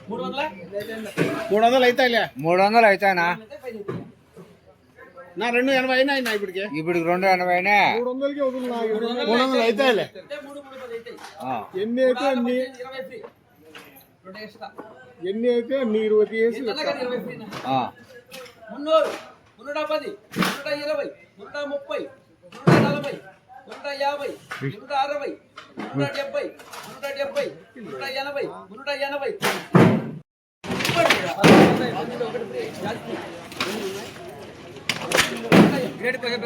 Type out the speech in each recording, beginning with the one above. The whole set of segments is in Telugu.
300 అవుతాయిలే. 300 అవుతానా? నా 280 అయినా ఇప్పటికి. ఇప్పటికి 280 300కి వదులు. 300 అవుతాయిలే. ఎన్ని అయితే అన్ని 20 చేసి 300, 110, 120, 130, 140, 150, 160, 170, 180, 180, 180. గ్రేడ్ 10, 20,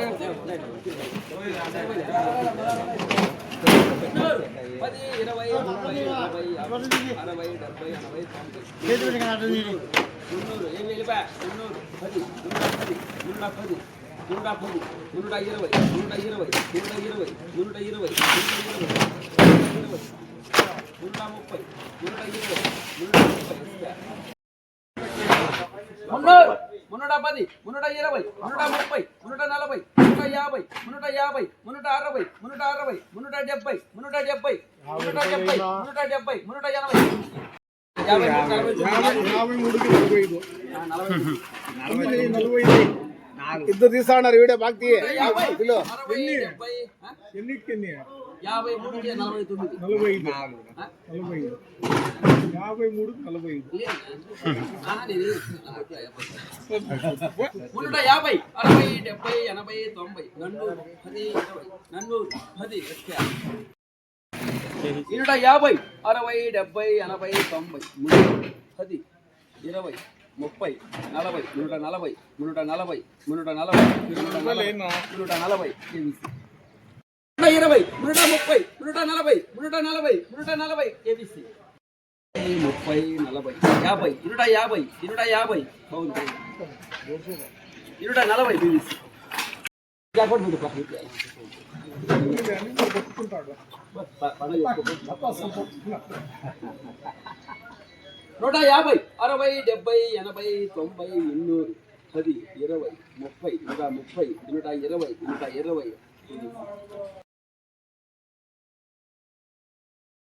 ఇద్దరు తీస్తా ఉన్నారు వీడియో బాగా తీయ. 53, 120, 120, 120.